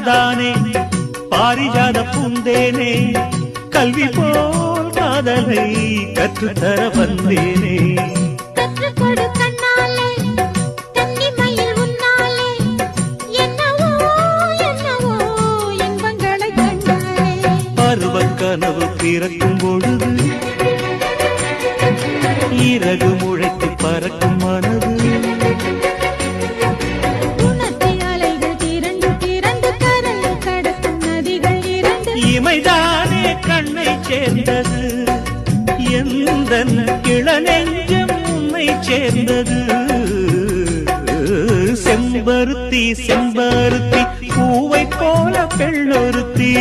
நான் தானே பாரிஜாத பூந்தேனே கல்வி போல் காதலை கற்றுத்தர வந்தேனே கற்றுக்கொடு கண்ணாலே கன்னிமயில் உன்னாலே என்னவோ என்னவோ இன்பங்களை கண்டாலே பருவக் கனவு பிறக்கும் பொழுது இறகு முளைத்து பறக்கும் மனது உணர்த்தி அலைகள் திரண்டு திரண்டு கரையை கடக்கும் நதிகள் இரண்டு இமைதானே கண்ணை சேர்ந்தது எந்தன் இளநெஞ்சம் உன்னை சேர்ந்தது செம்பருத்தி செம்பருத்தி பூவை போல பெண்ணொருத்தி